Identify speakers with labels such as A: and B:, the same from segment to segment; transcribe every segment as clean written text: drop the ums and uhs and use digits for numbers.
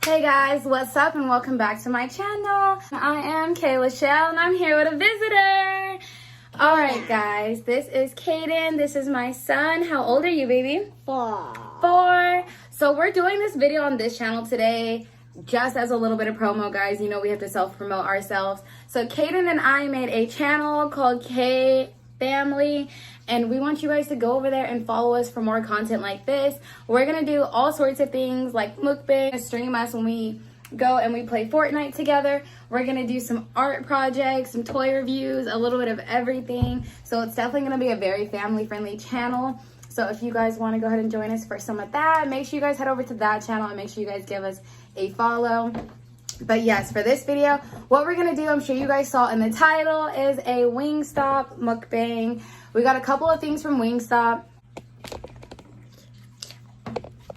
A: Hey guys, what's up and welcome back to my channel. I am Kayla Shell and I'm here with a visitor. Alright guys, this is Kaden. This is my son. How old are you, baby? 4. So we're doing this video on this channel today just as a little bit of promo, guys. You know we have to self-promote ourselves. So Kaden and I made a channel called K Family, and we want you guys to go over there and follow us for more content like this. We're gonna do all sorts of things like mukbang, stream us when we go and we play Fortnite together. We're gonna do some art projects, some toy reviews, a little bit of everything. So it's definitely gonna be a very family friendly channel. So if you guys want to go ahead and join us for some of that, make sure you guys head over to that channel and make sure you guys give us a follow. But yes, for this video, what we're gonna do, I'm sure you guys saw in the title, is a Wingstop mukbang. We got a couple of things from Wingstop.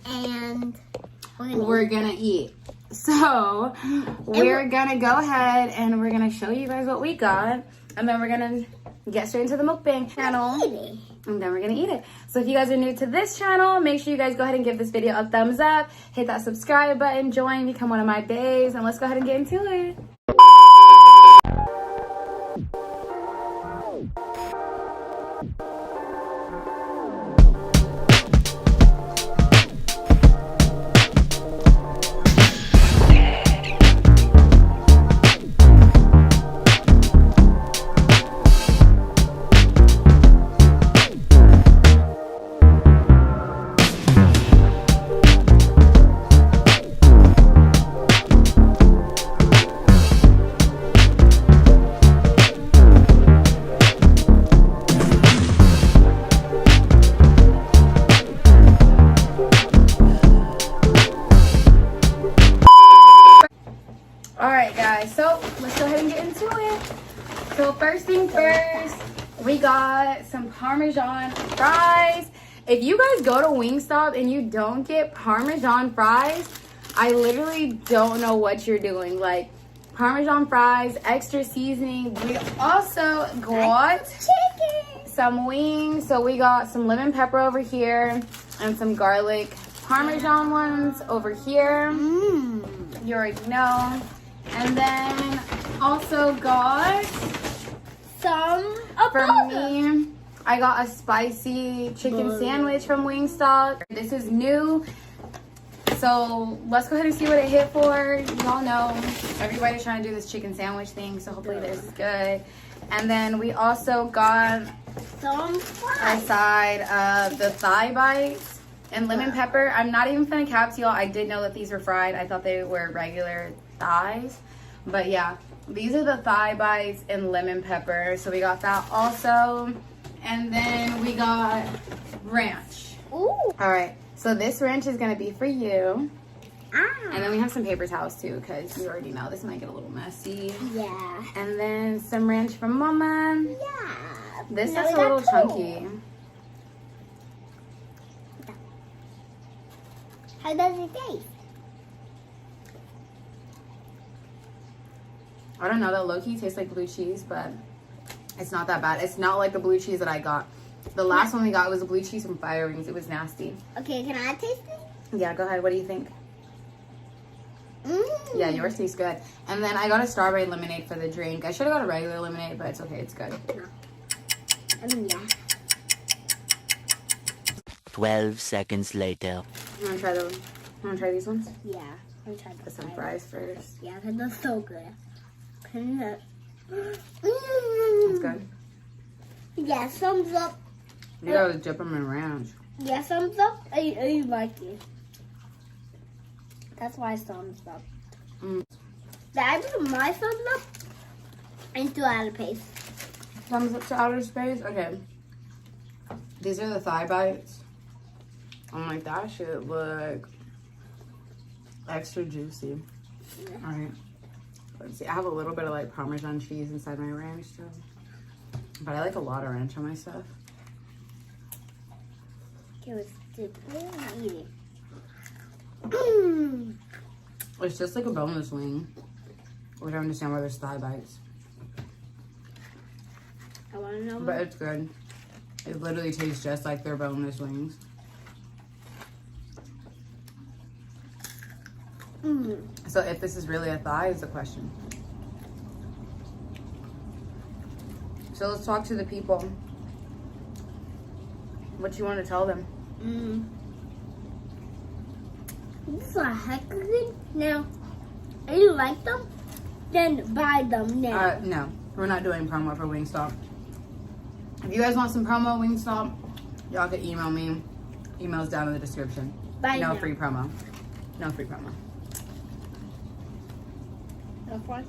A: And we're gonna eat. So we're gonna go ahead and we're gonna show you guys what we got. And then we're gonna get straight into the mukbang channel. And then we're gonna eat it. So if you guys are new to this channel, make sure you guys go ahead and give this video a thumbs up, hit that subscribe button, join, become one of my babes, and let's go ahead and get into it. Alright guys, so let's go ahead and get into it. So first thing first, we got some Parmesan fries. If you guys go to Wingstop and you don't get Parmesan fries, I literally don't know what you're doing. Like, Parmesan fries, extra seasoning. We also got some wings. So we got some lemon pepper over here and some garlic Parmesan ones over here. You already know. And then also got some for me. I got a spicy chicken sandwich from Wingstop. This is new. So let's go ahead and see what it hit for. Y'all know everybody's trying to do this chicken sandwich thing, so hopefully this is good. And then we also got a side of the thigh bites and lemon pepper. I'm not even finna cap y'all. I did know that these were fried. I thought they were regular thighs. But yeah, these are the thigh bites and lemon pepper. So we got that also. And then we got ranch. Ooh. All right, so this ranch is gonna be for you. And then we have some paper towels too, because you already know this might get a little messy. Yeah. And then some ranch from Mama. Yeah. This is a little chunky.
B: How does it taste?
A: I don't know, that low-key tastes like blue cheese, but it's not that bad. It's not like the blue cheese that I got. The last one we got was a blue cheese from Fire Wings. It was nasty.
B: Okay, can I taste it?
A: Yeah, go ahead. What do you think? Yeah, yours tastes good. And then I got a strawberry lemonade for the drink. I should have got a regular lemonade, but it's okay. It's good.
B: Yeah.
C: 12 seconds later.
A: You want to try these ones?
B: Yeah. Let me try
A: Get some fries first.
B: Yeah, because they're so good.
A: It's good.
B: Yeah, thumbs up.
A: You gotta dip them in ranch.
B: Yeah, thumbs up. I like it. That's why thumbs up. Did I put my thumbs up into outer space?
A: Thumbs up to outer space? Okay. These are the thigh bites. I'm like, that should look extra juicy. Yeah. All right. Let's see. I have a little bit of like Parmesan cheese inside my ranch too. But I like a lot of ranch on my stuff.
B: Okay, let's eat it.
A: It's just like a boneless wing. Which I understand why there's thigh bites.
B: I want to know.
A: But it's good. It literally tastes just like their boneless wings. So if this is really a thigh is the question. So let's talk to the people. What you want to tell them?
B: This is a heck of good. Now, if you like them, then buy them now.
A: No, we're not doing promo for Wingstop. If you guys want some promo Wingstop, y'all can email me. Email's down in the description.
B: Buy
A: No
B: now.
A: free promo. No free promo.
B: That's one.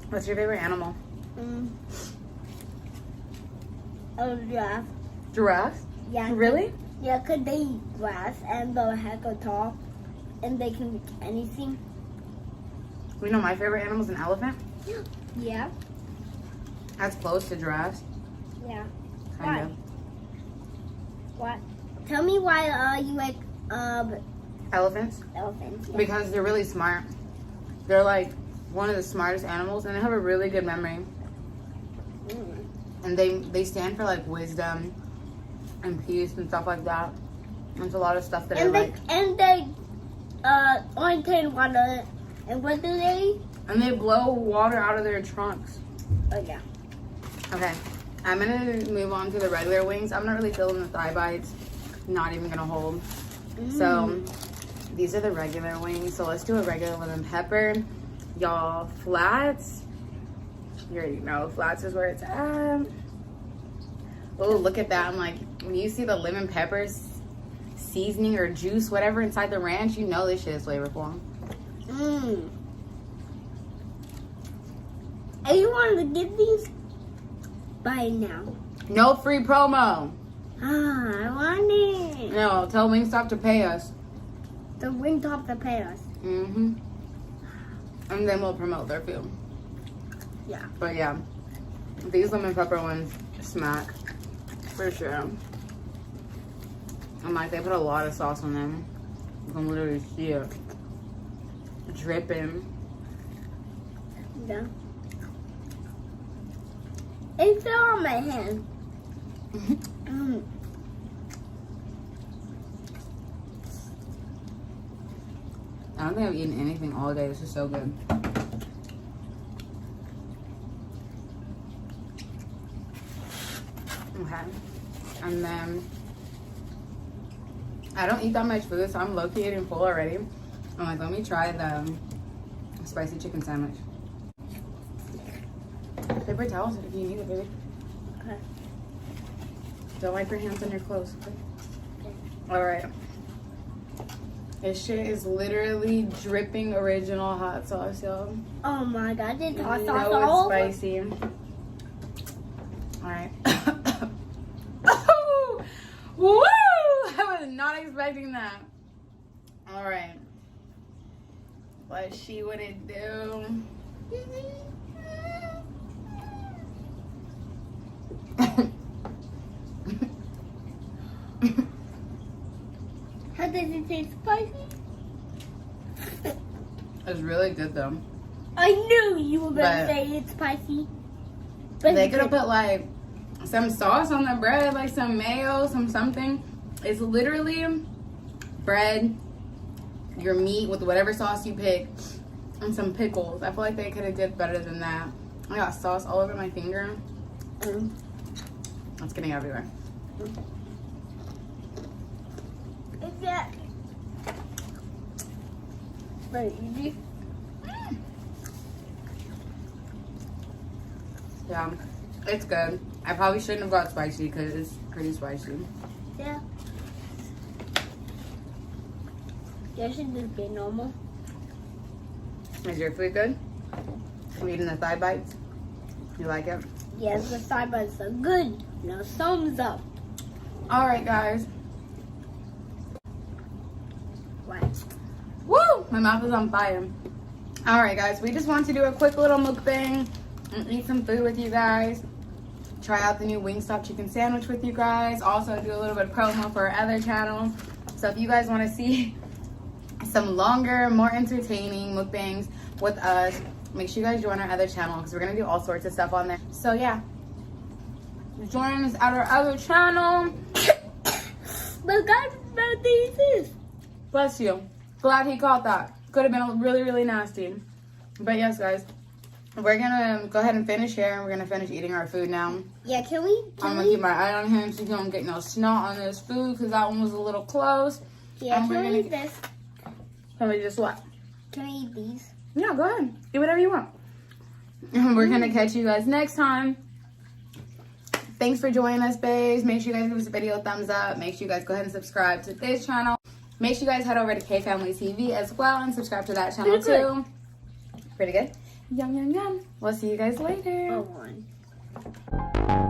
A: What's your favorite animal?
B: Oh, giraffe.
A: Giraffe?
B: Yeah.
A: Really?
B: Yeah, 'cause they eat grass and they're heck of tall, and they can eat anything.
A: You know my favorite animal is an elephant.
B: Yeah.
A: That's close to giraffes.
B: Yeah.
A: Kind of.
B: What? Tell me why you like
A: Elephants?
B: elephants. Yeah.
A: Because they're really smart. They're like one of the smartest animals, and they have a really good memory. And they stand for like wisdom and peace and stuff like that. There's a lot of stuff that I like.
B: And they only take water. And what do they?
A: And they blow water out of their trunks.
B: Oh yeah.
A: Okay, I'm gonna move on to the regular wings. I'm not really feeling the thigh bites. Not even gonna hold. So these are the regular wings. So let's do a regular lemon pepper. Y'all, flats. You already know flats is where it's at. Oh, look at that. I'm like, when you see the lemon peppers seasoning or juice, whatever inside the ranch, you know this shit is flavorful.
B: If you wanted to get these, buy it now.
A: No free promo.
B: I want it.
A: No, tell Wingstop to pay us.
B: The Wingstop to pay us.
A: And then we'll promote their food.
B: Yeah.
A: But yeah, these lemon pepper ones smack for sure. I'm like, they put a lot of sauce on them. You can literally see it dripping.
B: Yeah. It fell on my hand.
A: I don't think I've eaten anything all day. This is so good. Okay. And then I don't eat that much food, so I'm low-key eating full already. I'm like, let me try the spicy chicken sandwich. Paper towels if you need it, baby.
B: Okay.
A: Don't wipe your hands on your clothes, okay? Alright. This shit is literally dripping original hot sauce, y'all.
B: Oh my god, this hot
A: You
B: sauce
A: know
B: all
A: it's
B: over.
A: spicy. Alright. Woo! I was not expecting that. Alright. Let's see what it do.
B: How does it taste spicy?
A: It's really good though.
B: I knew you were gonna
A: But-
B: say it's spicy. But
A: They
B: it's
A: could have
B: good.
A: put like some sauce on the bread, like some mayo, some something. It's literally bread, your meat with whatever sauce you pick, and some pickles. I feel like they could have did better than that. I got sauce all over my finger. It's getting everywhere.
B: Is that very easy?
A: Yeah, it's good. I probably shouldn't have got spicy because it's pretty spicy.
B: Yeah. You should just be normal.
A: Is your food good? I'm eating the thigh bites. You like it?
B: Yes, the side bites are good. Now thumbs up.
A: All right, guys.
B: What?
A: Woo! My mouth is on fire. All right, guys. We just want to do a quick little mukbang and eat some food with you guys. Try out the new Wingstop chicken sandwich with you guys. Also do a little bit of promo for our other channel. So if you guys want to see some longer, more entertaining mukbangs with us, make sure you guys join our other channel because we're going to do all sorts of stuff on there. So yeah, join us at our other channel.
B: But guys, about these is.
A: Bless you. Glad he caught that. Could have been really, really nasty. But yes, guys, we're gonna go ahead and finish here. We're gonna finish eating our food now.
B: Yeah, can we?
A: I'm gonna keep my eye on him so he don't get no snot on this food because that one was a little close.
B: Yeah,
A: And we're
B: can we
A: gonna-
B: eat this?
A: Can we just what?
B: Can we eat these?
A: Yeah, go ahead. Do whatever you want. And we're gonna catch you guys next time. Thanks for joining us, babes. Make sure you guys give this video a thumbs up. Make sure you guys go ahead and subscribe to this channel. Make sure you guys head over to K Family TV as well and subscribe to that channel too. Pretty good. Yum, yum, yum. We'll see you guys later.
B: Oh, one.